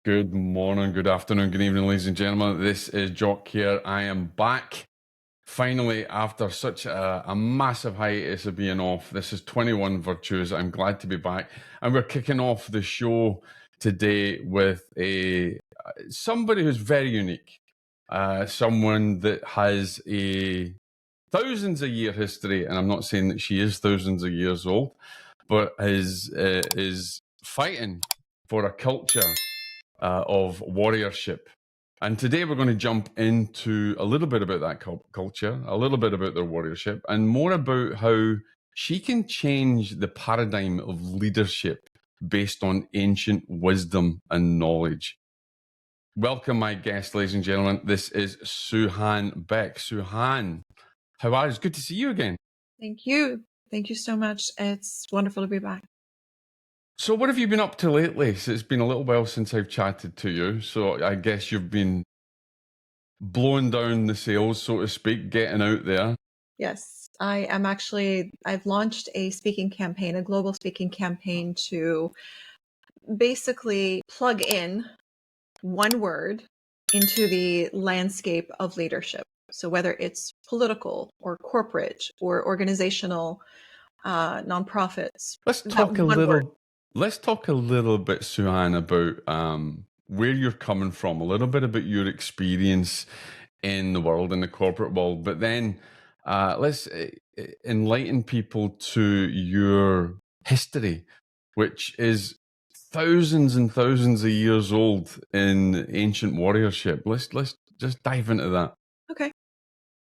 Good morning, good afternoon, good evening, ladies and gentlemen. This is Jock here. I am back finally after such a massive hiatus of being off. This is 21 Virtues. I'm glad to be back. And we're kicking off the show today with somebody who's very unique. Someone that has a thousands of year history, and I'm not saying that she is thousands of years old, but is fighting for a culture of warriorship. And today we're going to jump into a little bit about that culture, a little bit about their warriorship, and more about how she can change the paradigm of leadership based on ancient wisdom and knowledge. Welcome, my guest, ladies and gentlemen. This is Suhein Beck. Suhein, how are you? It's good to see you again. Thank you. Thank you so much. It's wonderful to be back. So what have you been up to lately? So it's been a little while since I've chatted to you. So I guess you've been blowing down the sails, so to speak, getting out there. Yes, I've launched a speaking campaign, a global speaking campaign to basically plug in one word into the landscape of leadership. So whether it's political or corporate or organizational, nonprofits. Let's talk a little bit, Suhein, about where you're coming from, a little bit about your experience in the world, in the corporate world, but then let's enlighten people to your history, which is thousands and thousands of years old in ancient warriorship. Let's just dive into that. Okay.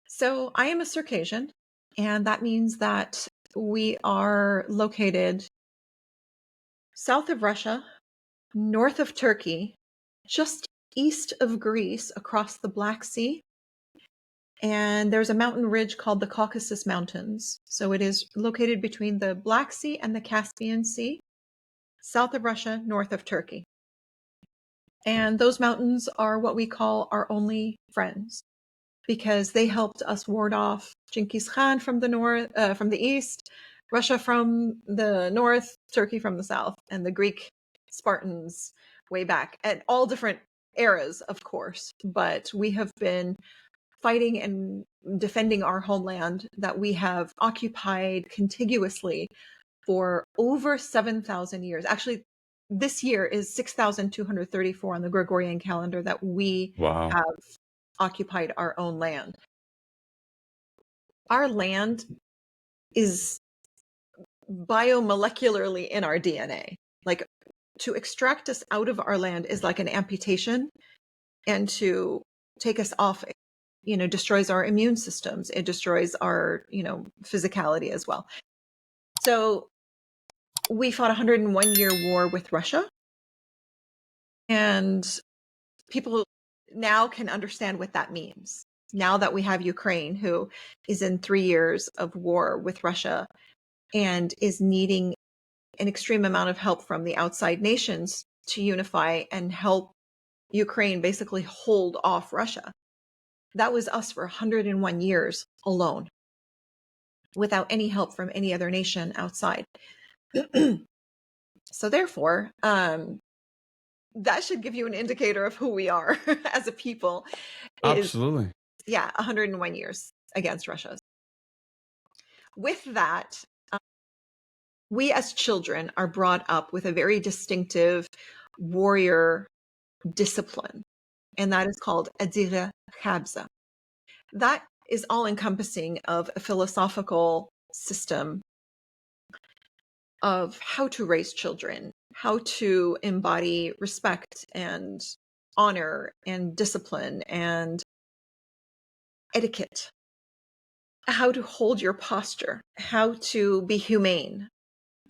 So I am a Circassian, and that means that we are located south of Russia, north of Turkey, just east of Greece across the Black Sea. And there's a mountain ridge called the Caucasus Mountains. So it is located between the Black Sea and the Caspian Sea, south of Russia, north of Turkey. And those mountains are what we call our only friends, because they helped us ward off Genghis Khan from the north, from the east, Russia from the north, Turkey from the south, and the Greek Spartans way back at all different eras, of course. But we have been fighting and defending our homeland that we have occupied contiguously for over 7,000 years. Actually, this year is 6,234 on the Gregorian calendar that we have occupied our own land. Our land is biomolecularly in our DNA. Like, to extract us out of our land is like an amputation, and to take us off, destroys our immune systems. It destroys our, physicality as well. So we fought a 101-year war with Russia, and people now can understand what that means. Now that we have Ukraine, who is in 3 years of war with Russia and is needing an extreme amount of help from the outside nations to unify and help Ukraine basically hold off Russia. That was us for 101 years alone, without any help from any other nation outside. So therefore, that should give you an indicator of who we are as a people. Absolutely. 101 years against Russia. With that, we as children are brought up with a very distinctive warrior discipline, and that is called Adiga Khabza. That is all encompassing of a philosophical system of how to raise children, how to embody respect and honor and discipline and etiquette, how to hold your posture, how to be humane,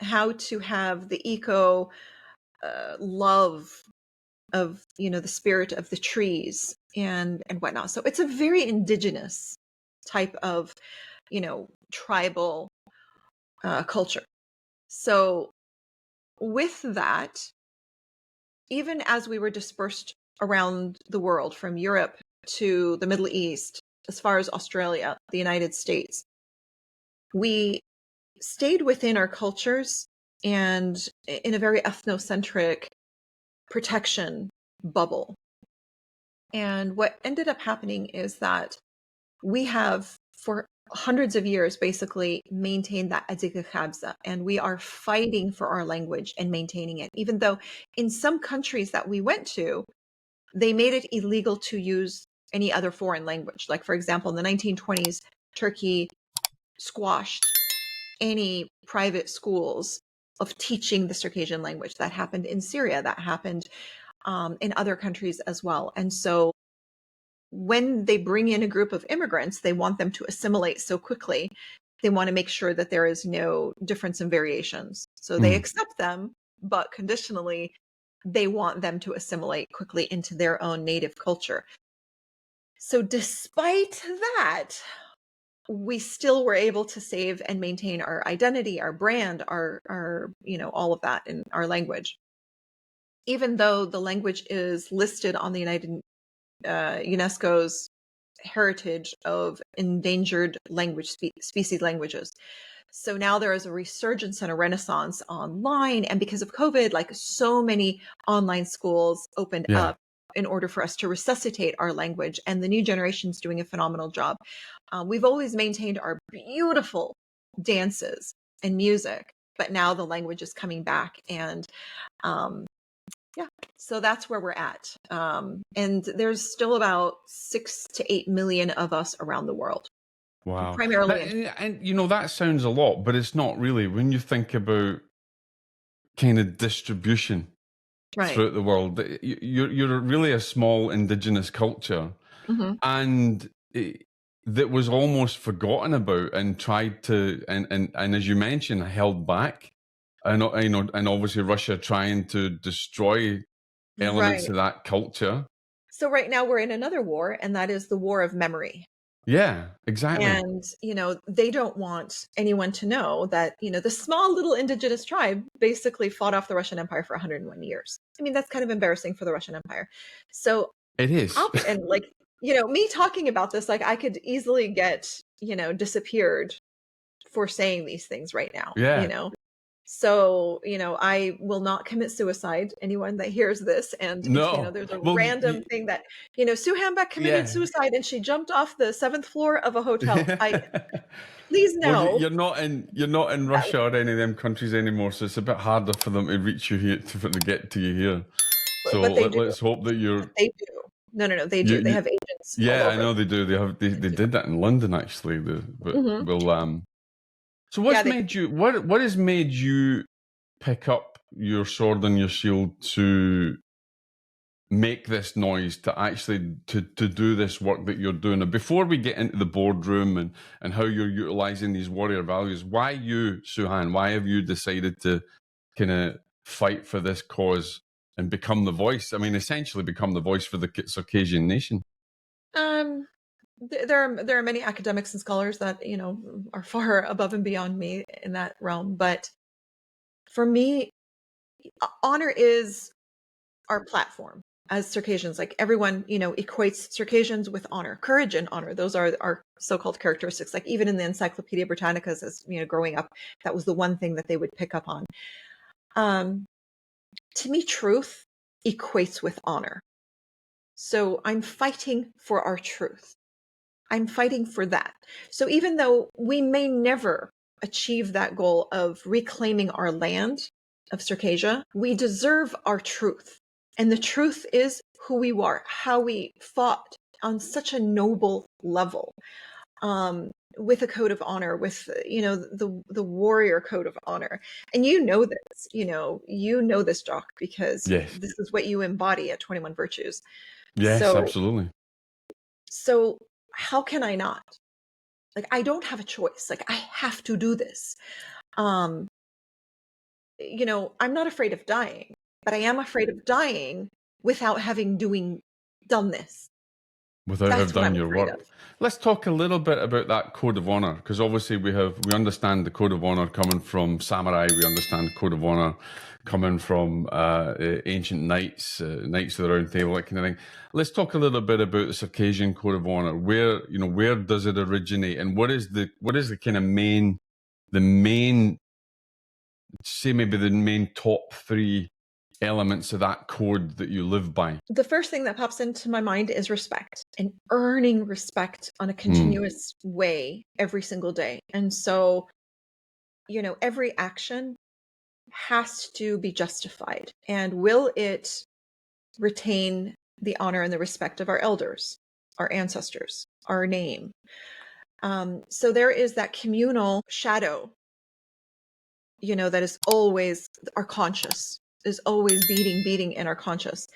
how to have the eco love of, the spirit of the trees and whatnot. So it's a very indigenous type of, tribal culture. So with that, even as we were dispersed around the world, from Europe to the Middle East, as far as Australia, the United States, we stayed within our cultures and in a very ethnocentric protection bubble. And what ended up happening is that we have, for hundreds of years, basically maintained that Adiga Khabza, and we are fighting for our language and maintaining it, even though in some countries that we went to, they made it illegal to use any other foreign language. Like, for example, in the 1920s, Turkey squashed any private schools of teaching the Circassian language. That happened in Syria, that happened in other countries as well. And so when they bring in a group of immigrants, they want them to assimilate so quickly. They want to make sure that there is no difference in variations. So they accept them, but conditionally, they want them to assimilate quickly into their own native culture. So despite that, we still were able to save and maintain our identity, our brand, our all of that in our language. Even though the language is listed on the UNESCO's heritage of endangered species languages. So now there is a resurgence and a renaissance online. And because of COVID, like, so many online schools opened up in order for us to resuscitate our language. And the new generation is doing a phenomenal job. We've always maintained our beautiful dances and music, but now the language is coming back. And so that's where we're at. And there's still about 6 to 8 million of us around the world. Wow. Primarily. And you know, that sounds a lot, but it's not really when you think about kind of distribution throughout the world. You're really a small indigenous culture, and that was almost forgotten about and tried to, and as you mentioned, held back. And and obviously Russia trying to destroy elements of that culture. So right now we're in another war, and that is the war of memory. Yeah, exactly. And, they don't want anyone to know that, the small little indigenous tribe basically fought off the Russian Empire for 101 years. I mean, that's kind of embarrassing for the Russian Empire. So it is. And me talking about this, like, I could easily get, disappeared for saying these things right now. So, I will not commit suicide. Anyone that hears this, and if, there's a random thing that, Suhein Beck committed suicide and she jumped off the 7th floor of a hotel. Please know. Well, you're not in Russia or any of them countries anymore, so it's a bit harder for them to reach you here, to get to you here. So let's hope that you're. But they do. No, they do. They have agents. Yeah, I know they do. They did that in London, actually. But we'll So what has made you pick up your sword and your shield to make this noise, to actually to do this work that you're doing? And before we get into the boardroom and how you're utilizing these warrior values, why you, Suhein? Why have you decided to kind of fight for this cause and become the voice? I mean, essentially become the voice for the Circassian nation. There are many academics and scholars that, are far above and beyond me in that realm. But for me, honor is our platform as Circassians. Like, everyone, equates Circassians with honor, courage and honor. Those are our so-called characteristics. Like, even in the Encyclopedia Britannicas, as growing up, that was the one thing that they would pick up on. To me, truth equates with honor. So I'm fighting for our truth. I'm fighting for that. So even though we may never achieve that goal of reclaiming our land of Circassia, we deserve our truth. And the truth is who we are, how we fought on such a noble level, with a code of honor, with, the warrior code of honor. And this, this, Jock, because this is what you embody at 21 Virtues. Yes, absolutely. So how can I not? Like, I don't have a choice. Like, I have to do this. I'm not afraid of dying, but I am afraid of dying without having done this. Without having done your work. Let's talk a little bit about that code of honor, because obviously we understand the code of honor coming from samurai. We understand the code of honor coming from ancient knights, knights of the Round Table, that kind of thing. Let's talk a little bit about the Circassian code of honor. Where does it originate, and what is the kind of main top 3 elements of that code that you live by? The first thing that pops into my mind is respect, and earning respect on a continuous way every single day. And so, every action has to be justified. And will it retain the honor and the respect of our elders, our ancestors, our name? So there is that communal shadow, that is always our conscious, is always beating in our conscious.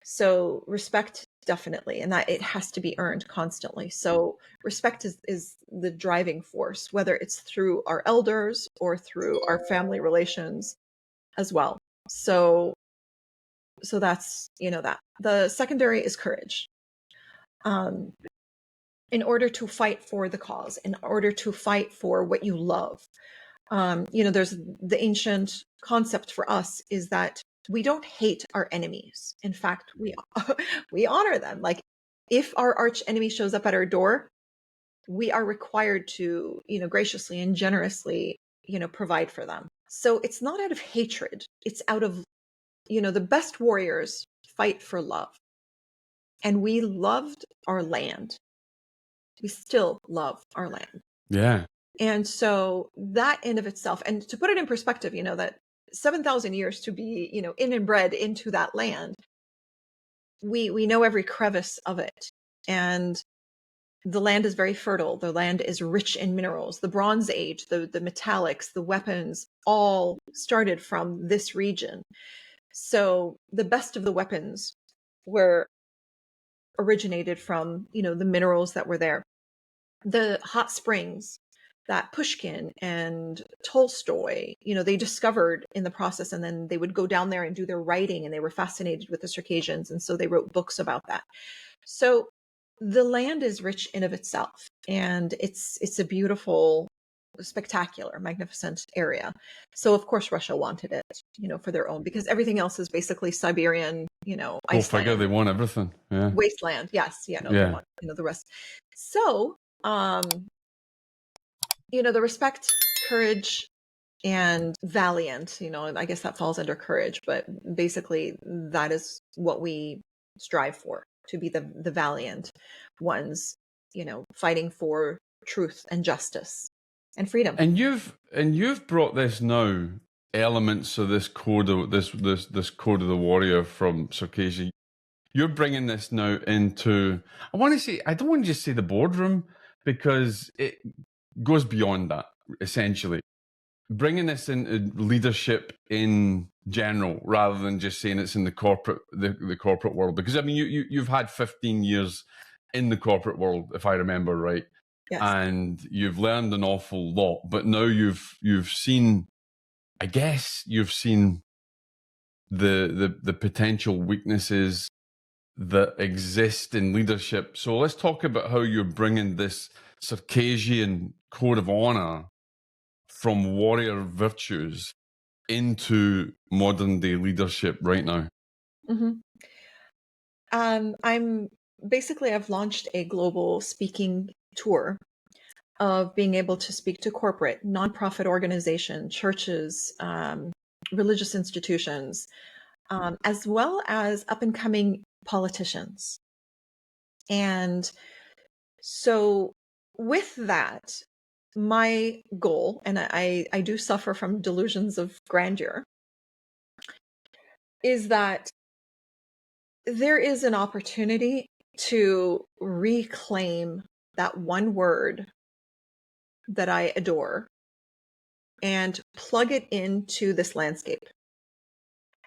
So respect, definitely, and that it has to be earned constantly. So respect is the driving force, whether it's through our elders or through our family relations as well. So that's, that. The secondary is courage. In order to fight for the cause, in order to fight for what you love. There's the ancient concept for us is that we don't hate our enemies. In fact, we honor them. Like, if our arch enemy shows up at our door, we are required to, graciously and generously, provide for them. So it's not out of hatred. It's out of, the best warriors fight for love. And we loved our land. We still love our land. Yeah. And so that in of itself, and to put it in perspective, that 7,000 years to be, in and bred into that land, we know every crevice of it. And the land is very fertile. The land is rich in minerals. The Bronze Age, the metallics, the weapons, all started from this region. So the best of the weapons were originated from, the minerals that were there. The hot springs that Pushkin and Tolstoy, they discovered in the process, and then they would go down there and do their writing, and they were fascinated with the Circassians, and so they wrote books about that. So the land is rich in of itself, and it's a beautiful, spectacular, magnificent area. So of course Russia wanted it, for their own, because everything else is basically Siberian, Go Iceland. figure, they want everything. Yeah. Wasteland. Yes. They want, the rest. So, the respect, courage, and valiant, and I guess that falls under courage, but basically that is what we strive for, to be the valiant ones, fighting for truth and justice and freedom. And you've brought this now, elements of this code of this code of the warrior from Circassia. You're bringing this now into, I don't want to just say the boardroom, because it goes beyond that, essentially. Bringing this into leadership in general, rather than just saying it's in the corporate world. Because, I mean, you've had 15 years in the corporate world, if I remember right. Yes. And you've learned an awful lot, but now you've seen, I guess you've seen the potential weaknesses that exist in leadership. So let's talk about how you're bringing this Circassian code of honor from warrior virtues into modern day leadership right now. Mm-hmm. I've launched a global speaking tour of being able to speak to corporate, nonprofit organizations, churches, religious institutions, as well as up and coming politicians. And so with that, my goal, and I do suffer from delusions of grandeur, is that there is an opportunity to reclaim that one word that I adore and plug it into this landscape.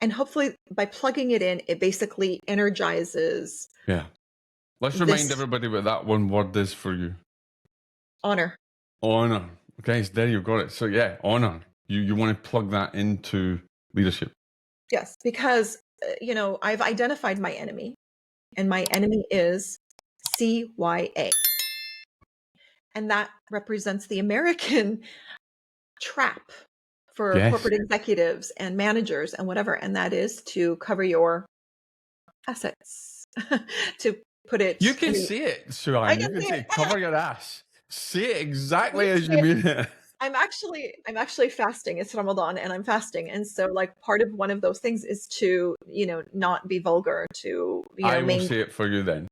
And hopefully by plugging it in, it basically energizes. Yeah. Let's remind everybody what that one word is for you. Honor. Honor. Okay, so there you got it. So yeah, honor. You want to plug that into leadership. Yes, because, I've identified my enemy, and my enemy is CYA. And that represents the American trap for corporate executives and managers and whatever. And that is to cover your assets, to put it. You can see it, Suhein. You can say it. Cover your ass. Say it exactly as you mean it. I'm actually fasting. It's Ramadan and I'm fasting. And so like part of one of those things is to, not be vulgar, to, I will say it for you then.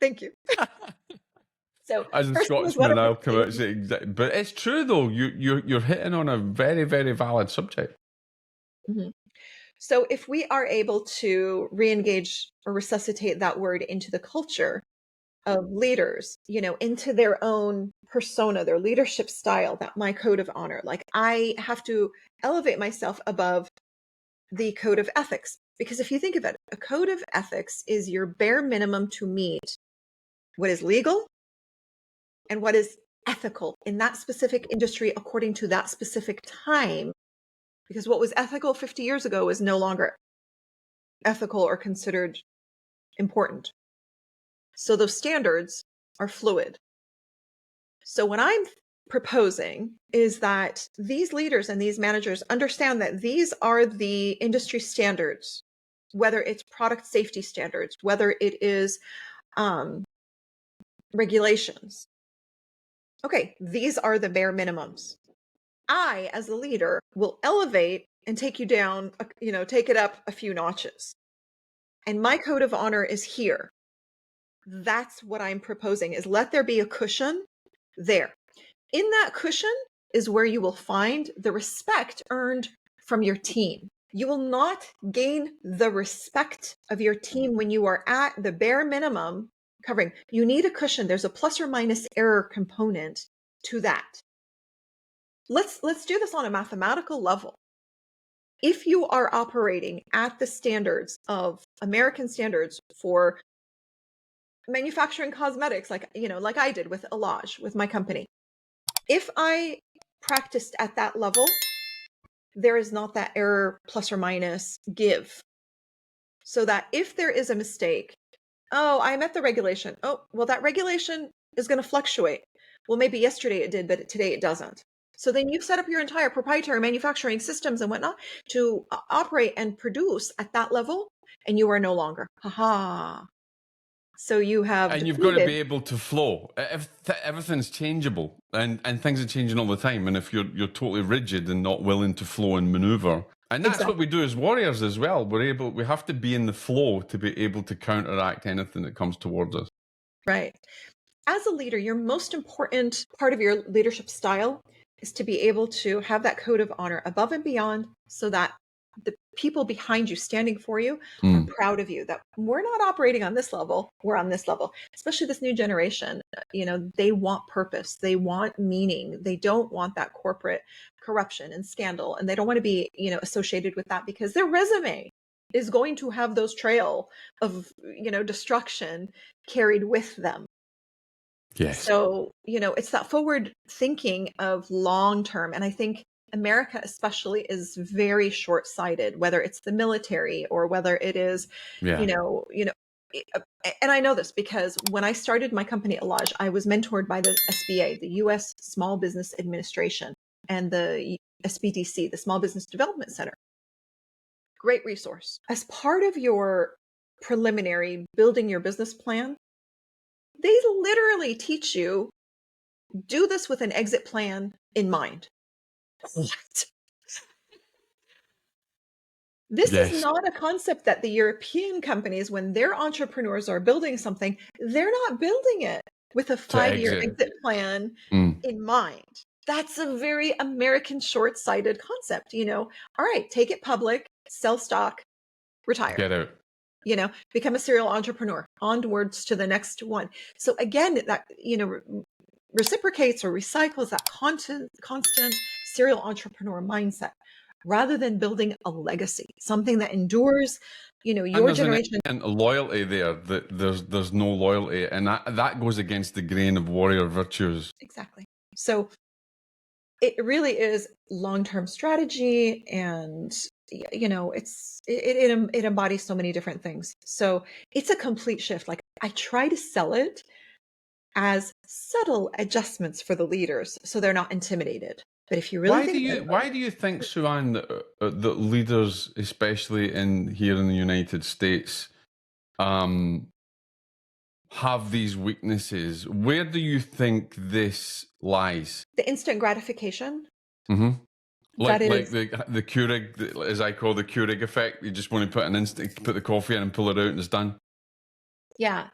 Thank you. So As a fasting is one Scotsman, of I'll those come out and things. say exactly. But it's true though. You're hitting on a very, very valid subject. Mhm. So if we are able to re-engage or resuscitate that word into the culture of leaders, into their own persona, their leadership style, that my code of honor, like I have to elevate myself above the code of ethics. Because if you think of it, a code of ethics is your bare minimum to meet what is legal and what is ethical in that specific industry according to that specific time. Because what was ethical 50 years ago is no longer ethical or considered important. So those standards are fluid. So what I'm proposing is that these leaders and these managers understand that these are the industry standards, whether it's product safety standards, whether it is regulations. Okay, these are the bare minimums. I, as a leader, will elevate and take you down, take it up a few notches. And my code of honor is here. That's what I'm proposing, is let there be a cushion there. In that cushion is where you will find the respect earned from your team. You will not gain the respect of your team when you are at the bare minimum covering. You need a cushion. There's a plus or minus error component to that. Let's do this on a mathematical level. If you are operating at the standards of American standards for manufacturing cosmetics, like I did with Alage, with my company, if I practiced at that level, there is not that error plus or minus give. So that if there is a mistake, oh, I met the regulation. Oh, well, that regulation is going to fluctuate. Well, maybe yesterday it did, but today it doesn't. So then you set up your entire proprietary manufacturing systems and whatnot to operate and produce at that level, and you are no longer. Haha. So you have And you've got to defeated. be able to flow. Everything's changeable, and things are changing all the time. And if you're totally rigid and not willing to flow and maneuver, and that's what we do as warriors as well. We have to be in the flow to be able to counteract anything that comes towards us. Right. As a leader, your most important part of your leadership style is to be able to have that code of honor above and beyond, so that the people behind you standing for you are proud of you, that we're not operating on this level, we're on this level. Especially this new generation, they want purpose, they want meaning, they don't want that corporate corruption and scandal, and they don't want to be associated with that, because their resume is going to have those trail of destruction carried with them. Yes. So, it's that forward thinking of long term. And I think America especially is very short-sighted, whether it's the military or whether it is, and I know this because when I started my company Alage, I was mentored by the SBA, the US Small Business Administration, and the SBDC, the Small Business Development Center. Great resource. As part of your preliminary building your business plan, they literally teach you, do this with an exit plan in mind. What? This is not a concept that the European companies, when their entrepreneurs are building something, they're not building it with a 5-year exit plan in mind. That's a very American short-sighted concept. All right, take it public, sell stock, retire. Get out. Become a serial entrepreneur, onwards to the next one. So again, that, reciprocates or recycles that constant serial entrepreneur mindset, rather than building a legacy, something that endures, your generation. And loyalty there, there's no loyalty, and that goes against the grain of warrior virtues. Exactly. So it really is long-term strategy, and it embodies so many different things. So it's a complete shift. Like, I try to sell it as subtle adjustments for the leaders so they're not intimidated. But if you really why do you think, Suhein, that leaders, especially here in the United States, have these weaknesses. Where do you think this lies? The instant gratification. Mm-hmm. That Like is, the Keurig, as I call the Keurig effect. You just want to put the coffee in and pull it out and it's done. yeah.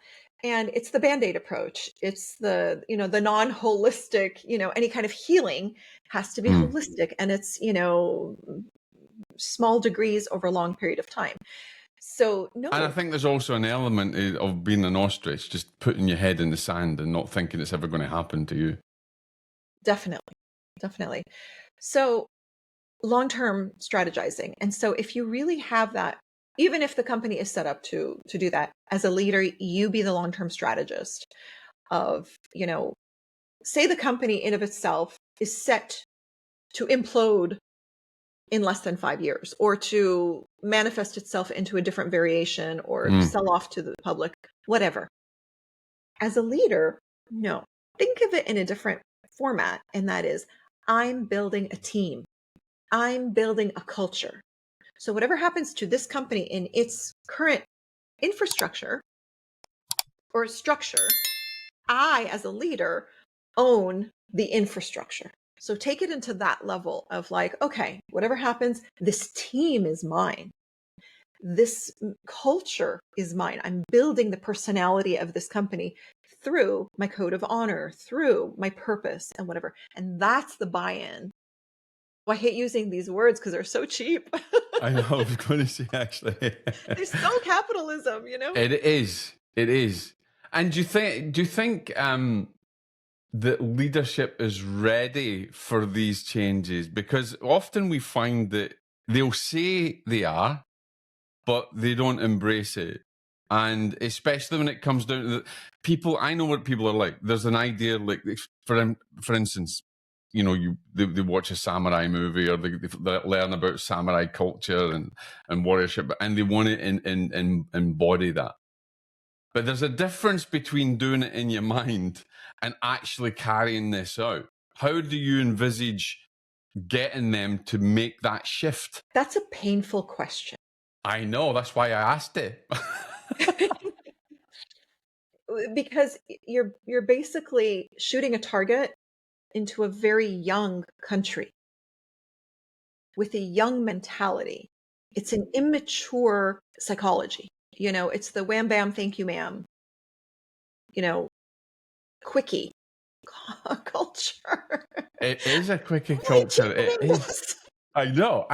And it's the Band-Aid approach. It's the, the non-holistic, any kind of healing has to be holistic, and it's, small degrees over a long period of time. So And I no, think there's also an element of being an ostrich, just putting your head in the sand and not thinking it's ever going to happen to you. definitely, definitely. So long-term strategizing. And so if you really have that, even if the company is set up to do that, as a leader, you be the long-term strategist of, say the company in of itself is set to implode in less than 5 years, or to manifest itself into a different variation, or sell off to the public, whatever. As a leader, no, think of it in a different format. And that is, I'm building a team. I'm building a culture. So whatever happens to this company in its current infrastructure or structure, I, as a leader, own the infrastructure. So take it into that level of like, okay, whatever happens, this team is mine. This culture is mine. I'm building the personality of this company through my code of honor, through my purpose and whatever. And that's the buy-in. Well, I hate using these words because they're so cheap. I know, I was going to say, actually. They're so capitalism, It is. It is. And do you think that leadership is ready for these changes? Because often we find that they'll say they are, but they don't embrace it. And especially when it comes down to people, I know what people are like. There's an idea, like, for instance, they watch a samurai movie, or they learn about samurai culture and warriorship, and they want to embody that. But there's a difference between doing it in your mind and actually carrying this out. How do you envisage getting them to make that shift? That's a painful question. I know, that's why I asked it. Because you're basically shooting a target into a very young country with a young mentality. It's an immature psychology. It's the wham bam, thank you, ma'am, quickie culture. It is a quickie Why are you culture. It championing is. this? I know.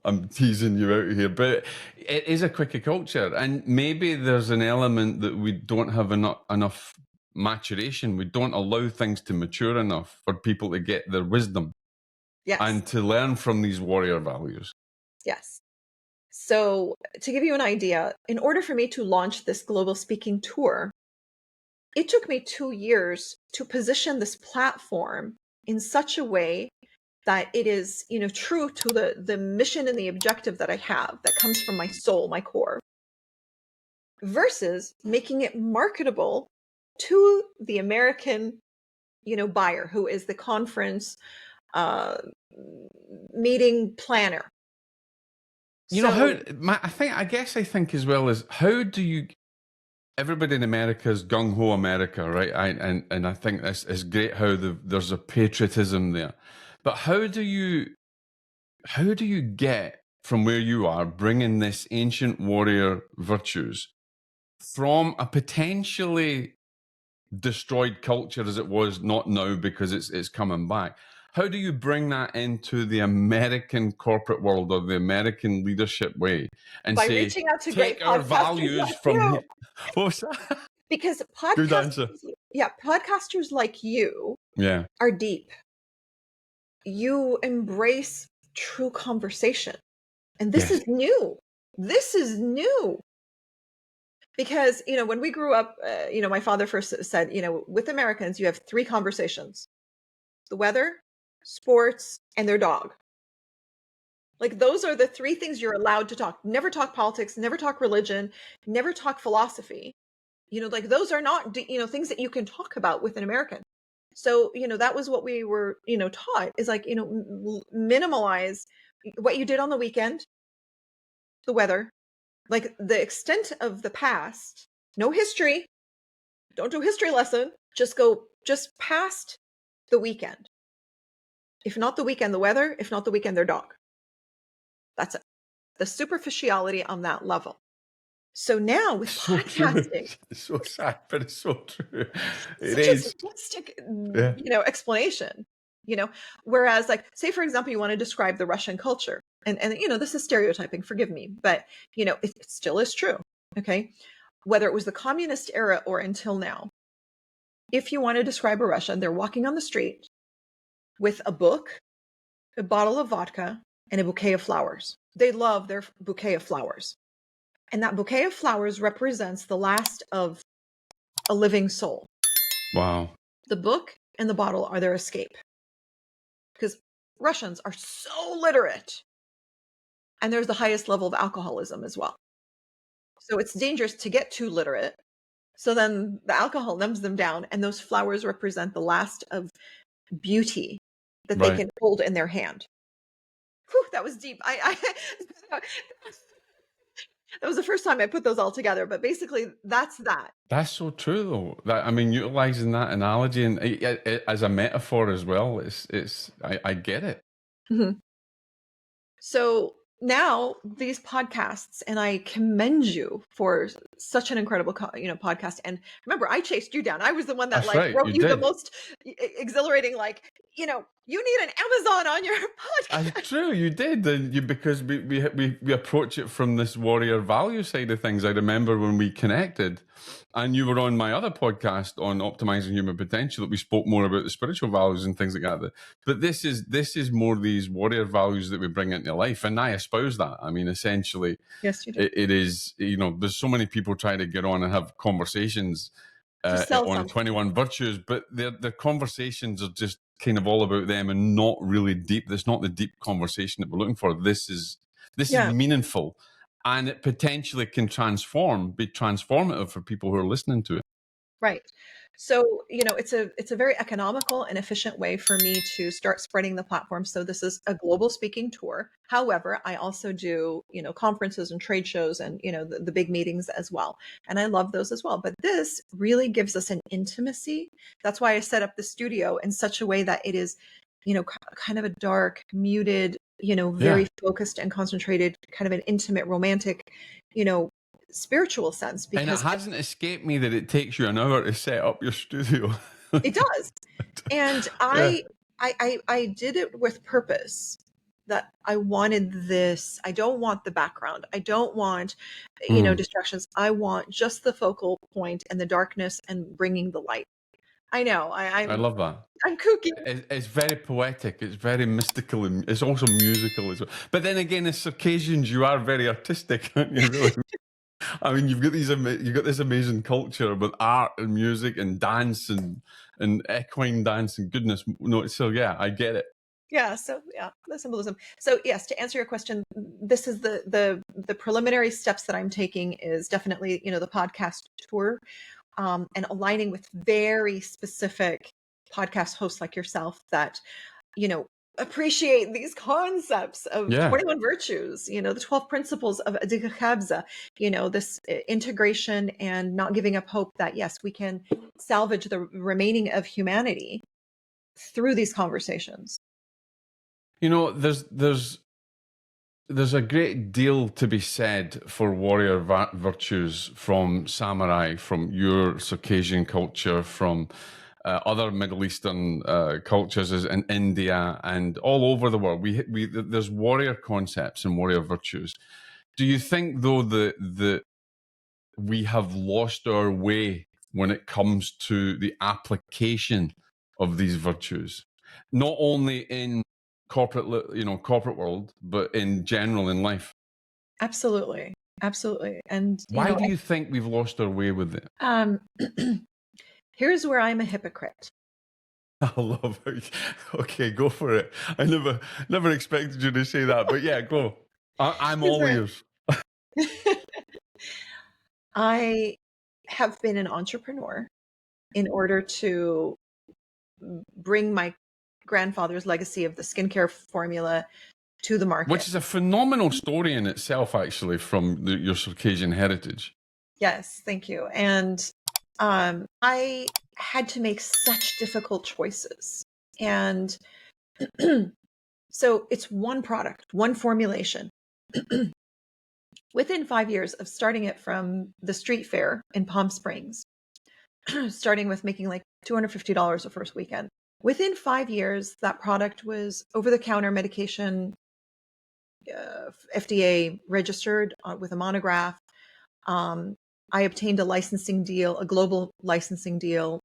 I'm teasing you out here, but it is a quickie culture, and maybe there's an element that we don't have enough maturation. We don't allow things to mature enough for people to get their wisdom Yes. and to learn from these warrior values. Yes. So to give you an idea, in order for me to launch this global speaking tour, it took me 2 years to position this platform in such a way that it is, true to the mission and the objective that I have, that comes from my soul, my core, versus making it marketable to the American, buyer, who is the conference meeting planner. I think as well as, how do you, everybody in America is gung-ho America, right? And I think this is great how there's a patriotism there. But how do you get from where you are, bringing this ancient warrior virtues from a potentially destroyed culture as it was, not now because it's coming back? How do you bring that into the American corporate world or the American leadership way and By say, reaching out to great take our podcasters values like from you. here? What was that? Because Good answer. podcasters like you Yeah. are deep. You embrace true conversation. And this Yes. is new. This is new. Because, when we grew up, my father first said, with Americans, you have 3 conversations: the weather, sports, and their dog. Like, those are the 3 things you're allowed to talk. Never talk politics, never talk religion, never talk philosophy. Like, those are not, things that you can talk about with an American. So, that was what we were, taught, is like, minimalize what you did on the weekend, the weather, like the extent of the past, No history. Don't do a history lesson. Just past the weekend. If not the weekend, the weather. If not the weekend, their dog. That's it. The superficiality on that level. So now with So true. podcasting, It's so sad, but it's so true. It such is. a simplistic, Yeah. explanation. Whereas, like, say for example, you want to describe the Russian culture, and this is stereotyping. Forgive me, but it still is true. Okay, whether it was the communist era or until now, if you want to describe a Russian, they're walking on the street with a book, a bottle of vodka, and a bouquet of flowers. They love their bouquet of flowers. And that bouquet of flowers represents the last of a living soul. Wow. The book and the bottle are their escape. Because Russians are so literate. And there's the highest level of alcoholism as well. So it's dangerous to get too literate. So then the alcohol numbs them down, and those flowers represent the last of beauty that they can hold in their hand. Whew, that was deep. That was the first time I put those all together, but basically that's that. That's so true, though. Utilizing that analogy and as a metaphor as well. I get it. Mm-hmm. So now these podcasts, and I commend you for such an incredible, podcast. And remember, I chased you down. I was the one that wrote you the most exhilarating, you need an Amazon on your podcast. That's true, you did, because we approach it from this warrior value side of things. I remember when we connected, and you were on my other podcast on optimizing human potential, that we spoke more about the spiritual values and things like that. But this is more these warrior values that we bring into life, and I espouse that. I mean, essentially, yes, you do. It is. There's so many people trying to get on and have conversations on 21 virtues, but their conversations are just kind of all about them and not really deep. That's not the deep conversation that we're looking for. This is meaningful, and it potentially can be transformative for people who are listening to it. Right. So, it's a very economical and efficient way for me to start spreading the platform. So this is a global speaking tour. However, I also do, conferences and trade shows and, the big meetings as well. And I love those as well. But this really gives us an intimacy. That's why I set up the studio in such a way that it is, kind of a dark, muted, very focused and concentrated, kind of an intimate, romantic, spiritual sense. And it hasn't escaped me that it takes you an hour to set up your studio. It does. And I did it with purpose, that I wanted this. I don't want the background. I don't want, distractions. I want just the focal point and the darkness and bringing the light. I know. I love that. I'm kooky. It's very poetic. It's very mystical, and it's also musical as well. But then again, as Circassians, you are very artistic, aren't you? Really? I mean, you've got this amazing culture with art and music and dance and equine dance and goodness. No, so yeah, I get it. Yeah. So yeah, the symbolism. So yes, to answer your question, this is the preliminary steps that I'm taking is definitely, the podcast tour, and aligning with very specific podcast hosts like yourself that, appreciate these concepts of 21 virtues, the 12 principles of Adiga Khabza, this integration and not giving up hope that, yes, we can salvage the remaining of humanity through these conversations. There's a great deal to be said for warrior virtues from samurai, from your Circassian culture, from other Middle Eastern cultures in India and all over the world. There's warrior concepts and warrior virtues. Do you think, though, that we have lost our way when it comes to the application of these virtues, not only in corporate world, but in general in life? Absolutely. And why do you think we've lost our way with it? Here's where I'm a hypocrite. I love it. Okay, go for it. I never expected you to say that, but yeah, go. I'm all ears. I have been an entrepreneur in order to bring my grandfather's legacy of the skincare formula to the market. Which is a phenomenal story in itself, actually, from your Circassian heritage. Yes, thank you. And I had to make such difficult choices. And so it's one product, one formulation. Within 5 years of starting it from the street fair in Palm Springs, starting with making like $250 the first weekend. Within 5 years, that product was over-the-counter medication, FDA registered with a monograph. I obtained a licensing deal, a global licensing deal.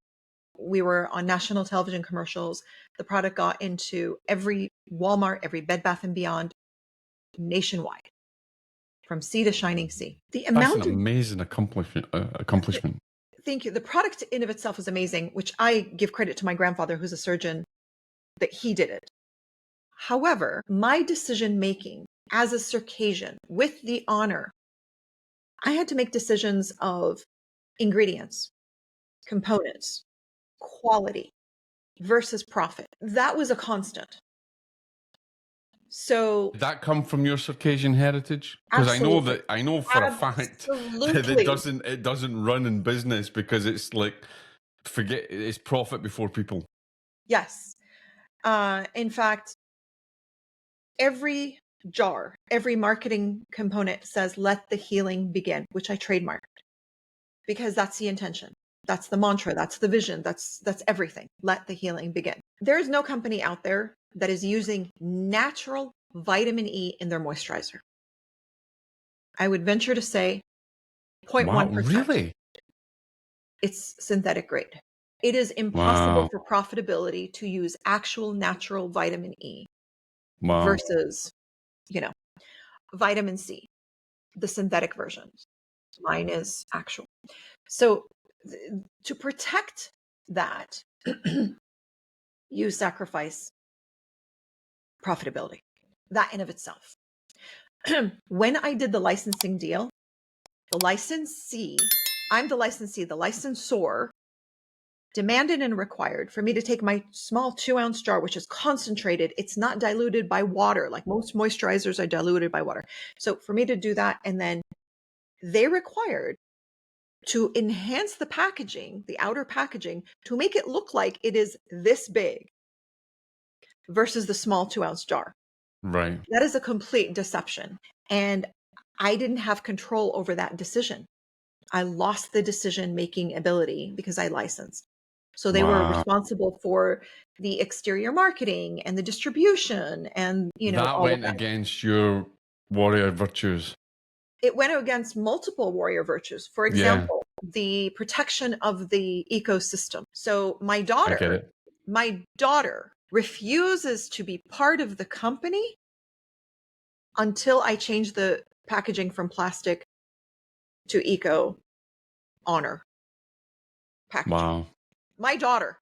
We were on national television commercials. The product got into every Walmart, every Bed Bath & Beyond nationwide, from sea to shining sea. The That's an amount of amazing accomplishment. Thank you. The product in of itself is amazing, which I give credit to my grandfather, who's a surgeon, that he did it. However, my decision making as a Circassian with the honor, I had to make decisions of ingredients, components, quality versus profit. That was a constant. So Did that come from your Circassian heritage? Because absolutely. I know for a fact that Absolutely. it doesn't run in business because it's like it's profit before people. Yes. In fact, every jar, every marketing component says, "Let the healing begin," which I trademarked because that's the intention. That's the mantra. That's the vision. That's everything. Let the healing begin. There is no company out there that is using natural vitamin E in their moisturizer. I would venture to say 0.1%. Wow, really? It's synthetic grade. It is impossible for profitability to use actual natural vitamin E versus, vitamin C, the synthetic versions. Mine is actual. So to protect that, you sacrifice profitability, that in of itself. When I did the licensing deal, the licensee, I'm the licensee, the licensor demanded and required for me to take my small 2-ounce jar, which is concentrated. It's not diluted by water. Like most moisturizers are diluted by water. So for me to do that, and then they required to enhance the packaging, the outer packaging, to make it look like it is this big versus the small 2-ounce jar. Right. That is a complete deception. And I didn't have control over that decision. I lost the decision-making ability because I licensed. So they were responsible for the exterior marketing and the distribution and, That all of went that. against your warrior virtues. It went against multiple warrior virtues. For example, the protection of the ecosystem. So I get my daughter refuses to be part of the company until I change the packaging from plastic to eco honor packaging. Wow. My daughter.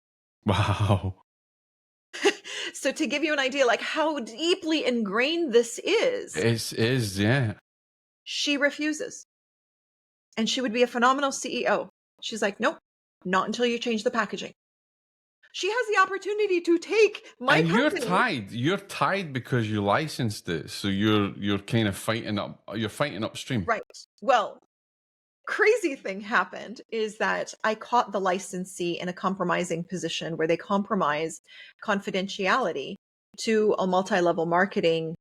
Wow. So to give you an idea, like how deeply ingrained this is, Yeah. she refuses. And she would be a phenomenal CEO. She's like, nope, not until you change the packaging. She has the opportunity to take my And company. you're tied because you licensed it. So you're kind of fighting upstream. Right. Well, crazy thing happened is that I caught the licensee in a compromising position where they compromised confidentiality to a multi-level marketing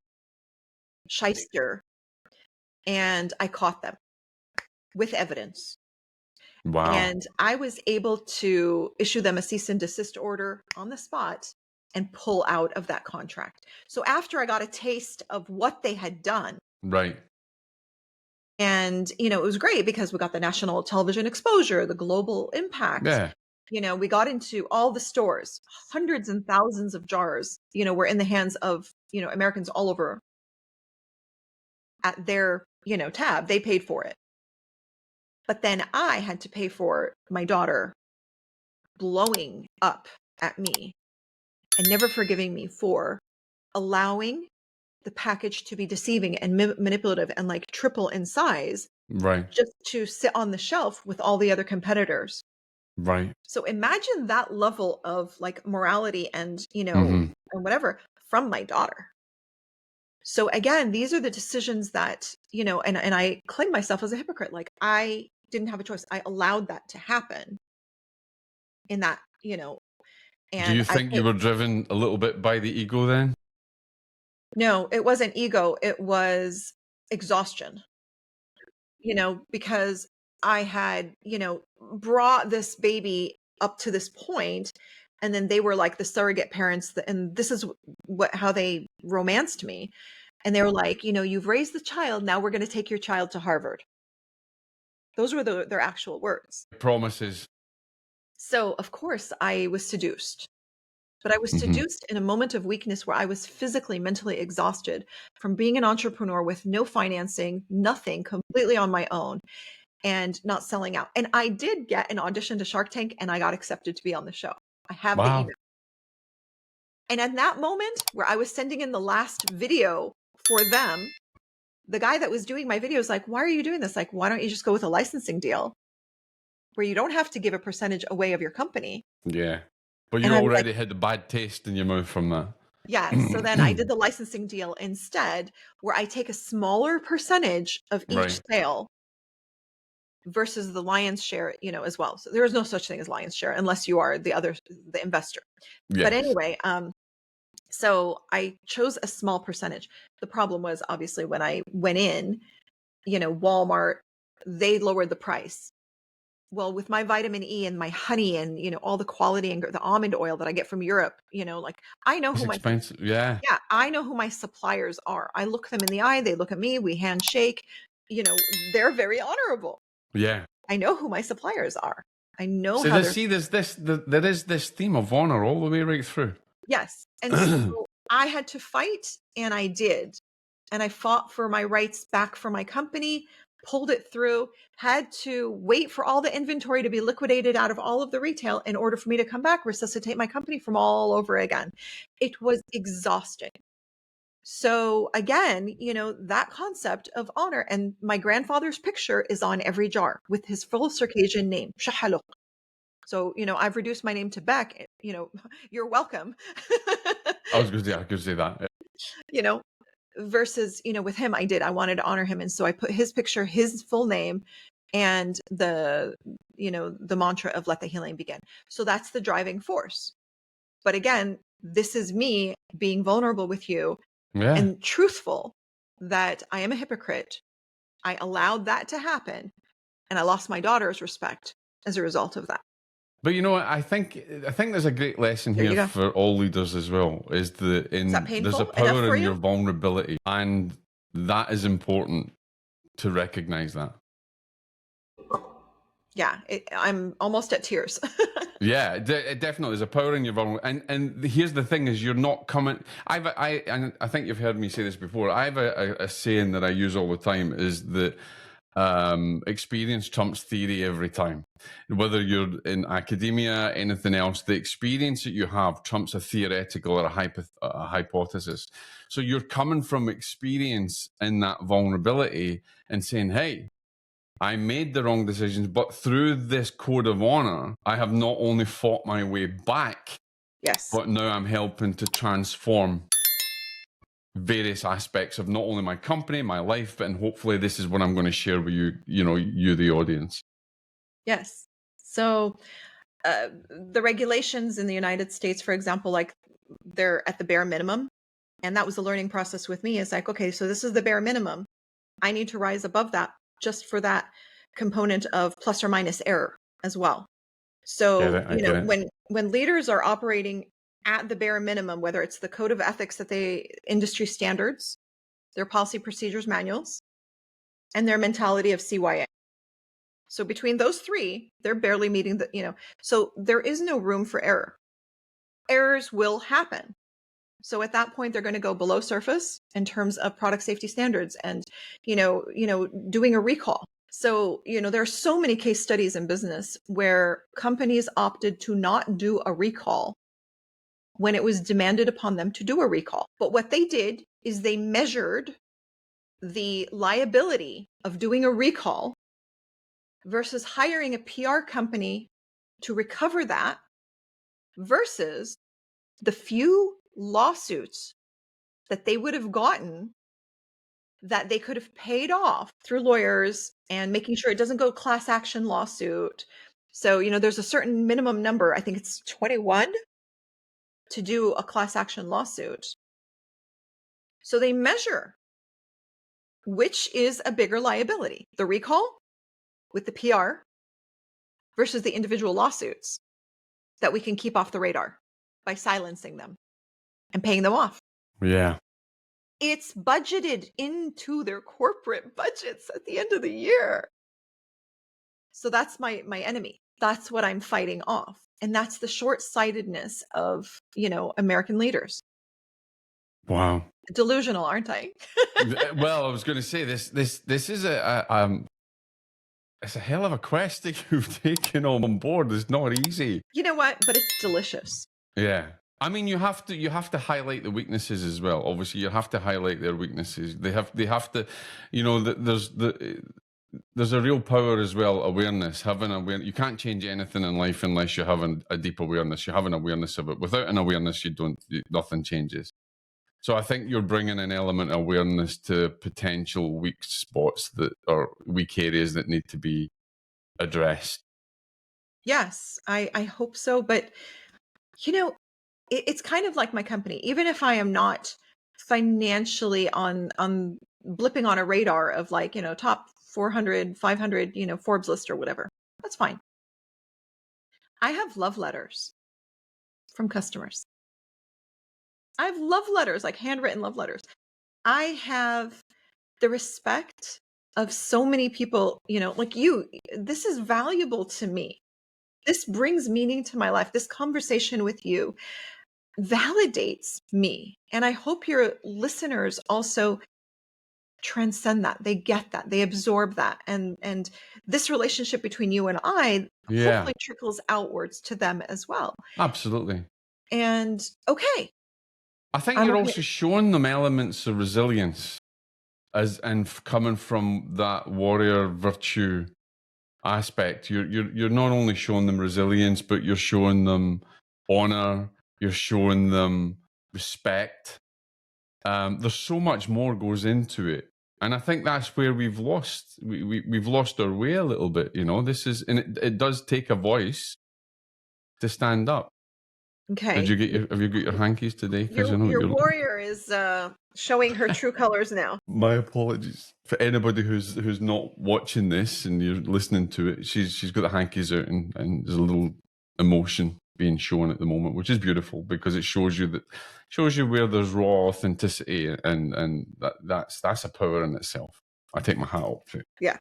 shyster. And I caught them with evidence. Wow. And I was able to issue them a cease and desist order on the spot and pull out of that contract. So after I got a taste of what they had done, Right. and it was great because we got the national television exposure, the global impact. Yeah. We got into all the stores, hundreds and thousands of jars, were in the hands of, Americans all over at their, tab. They paid for it. But then I had to pay for my daughter blowing up at me and never forgiving me for allowing the package to be deceiving and manipulative and like triple in size, Right. just to sit on the shelf with all the other competitors. Right. So imagine that level of like morality and, Mhm. and whatever from my daughter. So again, these are the decisions that, and I claim myself as a hypocrite. Like I didn't have a choice. I allowed that to happen in that, Do you and think you were driven a little bit by the ego then? no, it wasn't ego. It was exhaustion, because I had, brought this baby up to this point, and then they were like the surrogate parents, and this is how they romanced me. And they were like, you've raised the child. Now we're going to take your child to Harvard. Those were their actual words. Promises. So, of course, I was seduced. But I was seduced in a moment of weakness where I was physically, mentally exhausted from being an entrepreneur with no financing, nothing, completely on my own, and not selling out. And I did get an audition to Shark Tank, and I got accepted to be on the show. I have the Wow. email. And at that moment where I was sending in the last video for them, the guy that was doing my video was like, why are you doing this? Like, why don't you just go with a licensing deal where you don't have to give a percentage away of your company? Yeah. But you And I was like, already had the bad taste in your mouth from that. yes. So then I did the licensing deal instead, where I take a smaller percentage of each Right. sale versus the lion's share, as well. So there is no such thing as lion's share unless you are the investor. Yes. But anyway, so I chose a small percentage. The problem was obviously when I went in, Walmart, they lowered the price. Well, with my vitamin E and my honey and, all the quality and the almond oil that I get from Europe, like I know It's who expensive. Yeah. I know who my suppliers are. I look them in the eye, they look at me, we handshake, they're very honorable. Yeah. I know who my suppliers are. I know So how there is this theme of honor all the way right through. yes. And so I had to fight, and I did. And I fought for my rights back for my company, pulled it through, had to wait for all the inventory to be liquidated out of all of the retail in order for me to come back, resuscitate my company from all over again. It was exhausting. So again, that concept of honor, and my grandfather's picture is on every jar with his full Circassian name, Shahaluk. So, I've reduced my name to Beck, you're welcome. I was going to say that. Versus, with him, I wanted to honor him. And so I put his picture, his full name, and the mantra of let the healing begin. So that's the driving force. But again, this is me being vulnerable with you and truthful that I am a hypocrite. I allowed that to happen, and I lost my daughter's respect as a result of that. But you know what? I think there's a great lesson here for all leaders as well. Is that there's a power in your vulnerability, and that is important to recognize that. Yeah, I'm almost at tears. Yeah, it definitely is a power in your vulnerability. And here's the thing: is you're not coming. I think you've heard me say this before. I have a saying that I use all the time: is that experience trumps theory every time. Whether you're in academia, anything else, the experience that you have trumps a theoretical or a hypothesis. So you're coming from experience in that vulnerability and saying, hey, I made the wrong decisions, but through this code of honor, I have not only fought my way back, yes, but now I'm helping to transform various aspects of not only my company, my life, but and hopefully this is what I'm going to share with you, you, the audience. Yes. So the regulations in the United States, for example, like they're at the bare minimum. And that was a learning process with me. It's like, okay, so this is the bare minimum. I need to rise above that just for that component of plus or minus error as well. So, when leaders are operating at the bare minimum, whether it's the code of ethics that industry standards, their policy procedures manuals, and their mentality of CYA. So between those three, they're barely meeting so there is no room for error. Errors will happen. So at that point, they're going to go below surface in terms of product safety standards and, doing a recall. So, there are so many case studies in business where companies opted to not do a recall when it was demanded upon them to do a recall. But what they did is they measured the liability of doing a recall versus hiring a PR company to recover that versus the few lawsuits that they would have gotten that they could have paid off through lawyers and making sure it doesn't go class action lawsuit. So, there's a certain minimum number, I think it's 21, to do a class action lawsuit. So they measure which is a bigger liability, the recall with the PR versus the individual lawsuits that we can keep off the radar by silencing them and paying them off. Yeah. It's budgeted into their corporate budgets at the end of the year. So that's my enemy. That's what I'm fighting off. And that's the short-sightedness of, American leaders. Wow. Delusional, aren't I? Well, I was going to say this is it's a hell of a quest that you've taken on board. It's not easy. You know what? But it's delicious. Yeah. I mean, you have to highlight the weaknesses as well. Obviously, you have to highlight their weaknesses. They have to, there's a real power as well. Awareness, having awareness. You can't change anything in life unless you have a deep awareness. You have an awareness of it. Without an awareness, nothing changes. So I think you're bringing an element of awareness to potential weak spots or weak areas that need to be addressed. Yes, I hope so. But, it's kind of like my company. Even if I am not financially on blipping on a radar of top 400, 500, Forbes list or whatever, that's fine. I have love letters from customers. I have love letters, like handwritten love letters. I have the respect of so many people, like you. This is valuable to me. This brings meaning to my life. This conversation with you validates me. And I hope your listeners also transcend that. They get that. They absorb that. And this relationship between you and I hopefully trickles outwards to them as well. Absolutely. And okay. I think you're also showing them elements of resilience and coming from that warrior virtue aspect. You're not only showing them resilience, but you're showing them honor. You're showing them respect. There's so much more goes into it, and I think that's where we've lost our way a little bit. This is, and it does take a voice to stand up. Okay. Have you got your hankies today? Your warrior is showing her true colors now. My apologies for anybody who's not watching this and you're listening to it. She's got the hankies out and there's a little emotion being shown at the moment, which is beautiful because it shows you where there's raw authenticity, and that's a power in itself. I take my hat off to it. Yeah.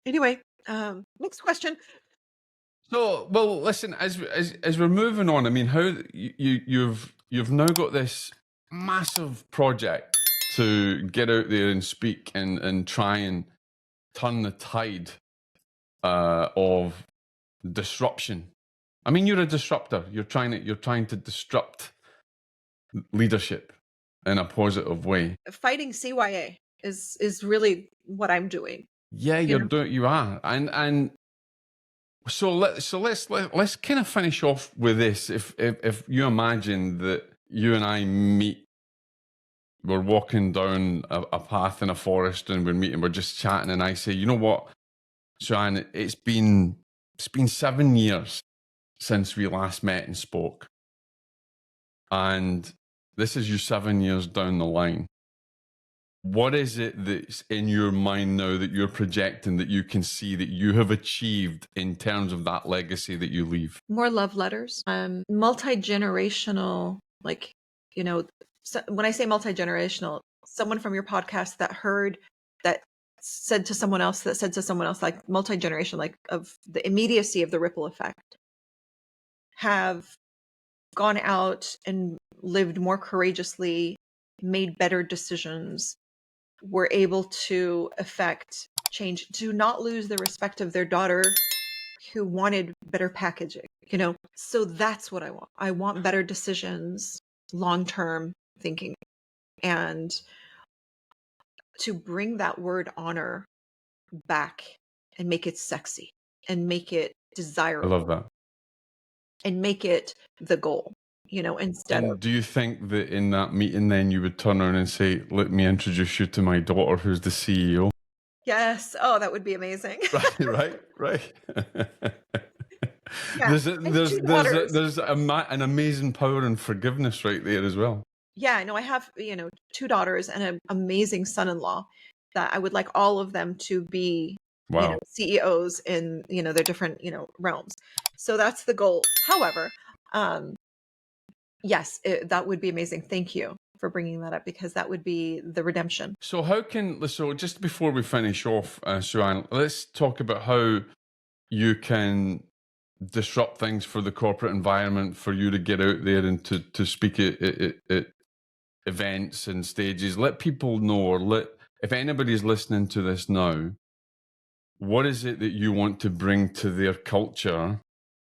Anyway, next question. So, well, listen, as we're moving on, I mean, how you've now got this massive project to get out there and speak and try and turn the tide of disruption. I mean, you're a disruptor. You're trying to disrupt leadership in a positive way. Fighting CYA is really what I'm doing. Yeah, you are, and. So let's kind of finish off with this. If you imagine that you and I meet, we're walking down a path in a forest and we're just chatting, and I say, you know what, Suhein, it's been 7 years since we last met and spoke, and this is you 7 years down the line. What is it that's in your mind now that you're projecting that you can see that you have achieved in terms of that legacy that you leave? More love letters, multi-generational, so when I say multi-generational, someone from your podcast that said to someone else, like multi-generational, like of the immediacy of the ripple effect, have gone out and lived more courageously, made better decisions, were able to affect change, to not lose the respect of their daughter who wanted better packaging, So that's what I want. I want better decisions, long-term thinking, and to bring that word honor back and make it sexy and make it desirable. I love that. And make it the goal. instead of. And do you think that in that meeting then you would turn around and say, let me introduce you to my daughter who's the CEO? Yes. Oh, that would be amazing. Right. Yeah. I have two daughters. There's an amazing power in forgiveness right there as well. Yeah, no, I have, two daughters and an amazing son-in-law that I would like all of them to be, Wow. CEOs in, their different, realms. So that's the goal. However, yes, that would be amazing. Thank you for bringing that up because that would be the redemption. So just before we finish off, Suhein, let's talk about how you can disrupt things for the corporate environment for you to get out there and to speak at events and stages. Let people know, or if anybody's listening to this now, what is it that you want to bring to their culture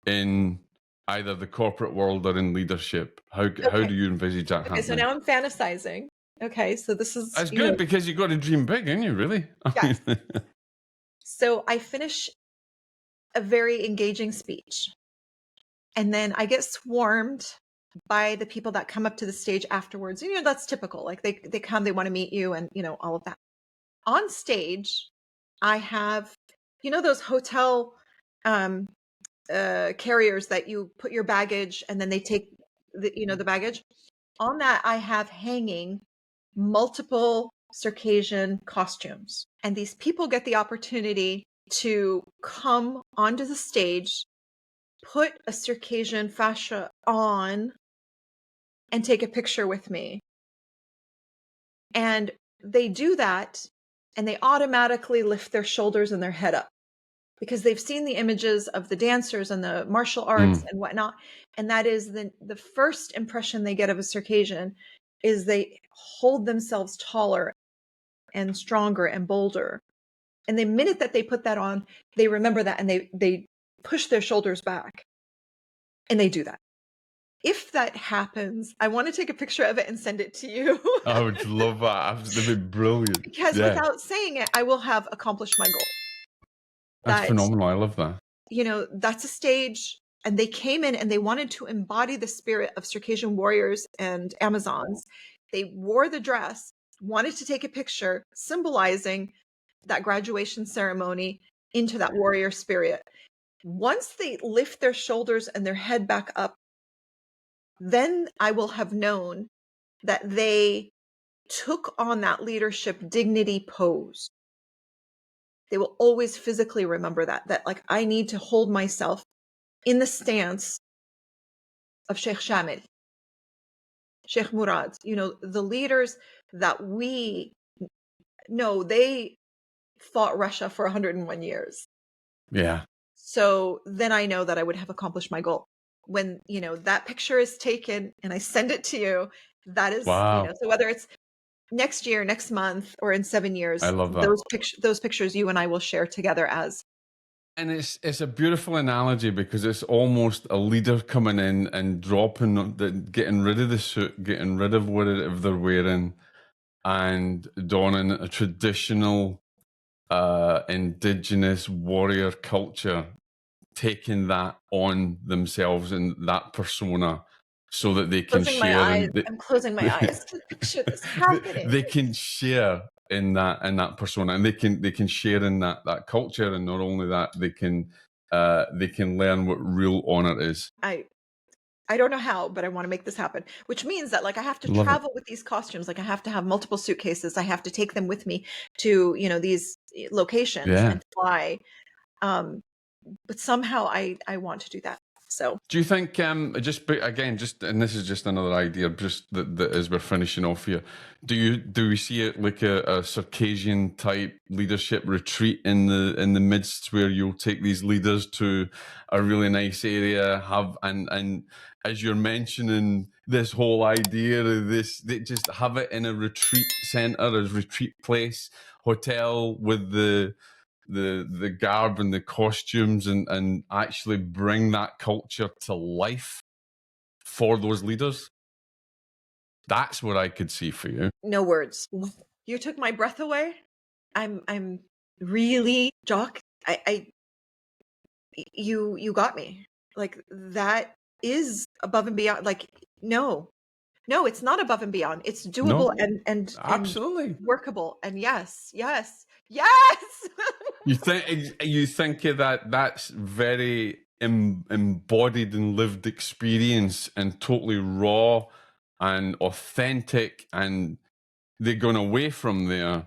in either the corporate world or in leadership? How do you envisage that Okay, so happening? now I'm fantasizing. Okay, so this is That's good because you've got to dream big, ain't you, really? yes. So I finish a very engaging speech. And then I get swarmed by the people that come up to the stage afterwards. That's typical. Like they come, they want to meet you and, all of that. On stage, I have, those hotel carriers that you put your baggage and then they take the baggage. On that, I have hanging multiple Circassian costumes. And these people get the opportunity to come onto the stage, put a Circassian fascia on, and take a picture with me. And they do that, and they automatically lift their shoulders and their head up because they've seen the images of the dancers and the martial arts and whatnot. And that is the first impression they get of a Circassian is they hold themselves taller and stronger and bolder. And the minute that they put that on, they remember that and they push their shoulders back. And they do that. If that happens, I want to take a picture of it and send it to you. I would love that. That'd be brilliant. Because without saying it, I will have accomplished my goal. That's phenomenal. I love that. That's a stage. And they came in and they wanted to embody the spirit of Circassian warriors and Amazons. They wore the dress, wanted to take a picture symbolizing that graduation ceremony into that warrior spirit. Once they lift their shoulders and their head back up, then I will have known that they took on that leadership dignity pose. They will always physically remember that like I need to hold myself in the stance of Sheikh Shamil, Sheikh Murad, the leaders that we know, they fought Russia for 101 years. Yeah. So then I know that I would have accomplished my goal. When, that picture is taken and I send it to you, that is, wow. So whether it's next year, next month, or in 7 years, I love that. Those pictures you and I will share together as. And it's a beautiful analogy because it's almost a leader coming in and getting rid of the suit, getting rid of whatever they're wearing, and donning a traditional indigenous warrior culture, taking that on themselves and that persona so that they can share. I'm closing my eyes to picture this happening. They can share in that persona, and they can share in that culture, and not only that, they can learn what real honor is. I don't know how, but I want to make this happen, which means that like I have to travel with these costumes. Like I have to have multiple suitcases. I have to take them with me to, these locations and fly. But somehow I want to do that. So do you think and this is just another idea, just that as we're finishing off here, do we see it like a Circassian type leadership retreat in the midst where you'll take these leaders to a really nice area, and as you're mentioning this whole idea of this, they just have it in a retreat center, a retreat place, hotel with the garb and the costumes, and actually bring that culture to life for those leaders? That's what I could see for you. No words. You took my breath away. I'm really, Jock. You got me. Like that is above and beyond. Like, no, it's not above and beyond. It's doable No, and absolutely. workable. And yes. You think that that's very embodied and lived experience and totally raw and authentic, and they're going away from there,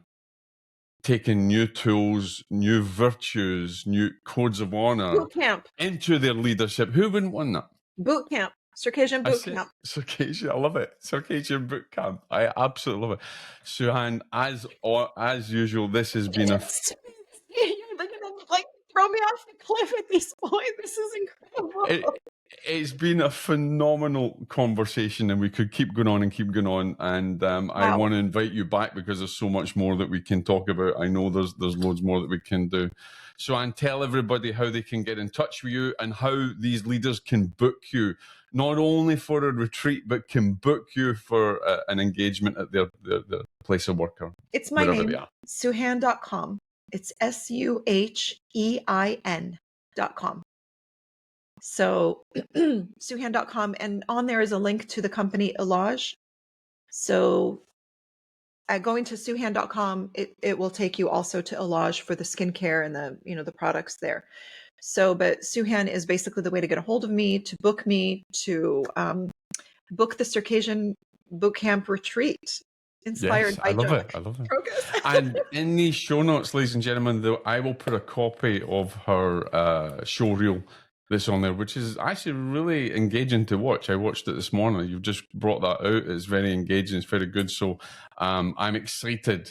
taking new tools, new virtues, new codes of honor Boot camp. into their leadership. Who wouldn't want that? Boot camp. Circassian boot camp. Circassian, I love it. Circassian boot camp. I absolutely love it. Suhein, as usual, this has been a You're gonna like throw me off the cliff at this point. This is incredible. It's been a phenomenal conversation, and we could keep going on and keep going on. And I want to invite you back because there's so much more that we can talk about. I know there's loads more that we can do. So, and tell everybody how they can get in touch with you and how these leaders can book you, not only for a retreat, but can book you for an engagement at their place of work. Or it's my name, Suhein.com. It's SUHEIN.com. So Suhein.com, and on there is a link to the company Illage. So going to Suhein.com, it will take you also to Illage for the skincare and the products there. So, but Suhein is basically the way to get a hold of me, to book me, to book the Circassian Bootcamp retreat inspired by Jock. I love it. And in these show notes, ladies and gentlemen, I will put a copy of her show reel that's on there, which is actually really engaging to watch. I watched it this morning. You've just brought that out. It's very engaging. It's very good. So I'm excited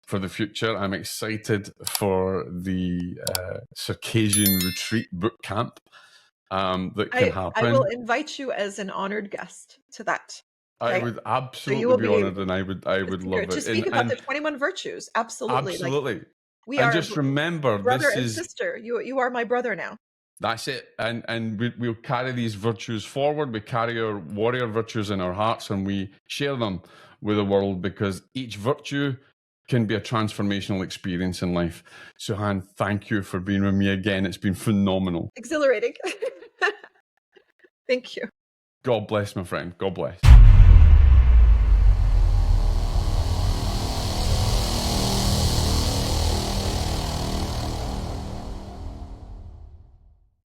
for the future. I'm excited for the Circassian retreat boot camp that can happen. I will invite you as an honored guest to that. Okay? I would absolutely be honored, and I would love it. To speak about the 21 virtues. Absolutely. Absolutely. Like, we are just remember, brother and sister. You are my brother now. That's it. And we'll carry these virtues forward. We carry our warrior virtues in our hearts, and we share them with the world, because each virtue can be a transformational experience in life. Suhein, thank you for being with me again. It's been phenomenal. Exhilarating. Thank you. God bless, my friend. God bless.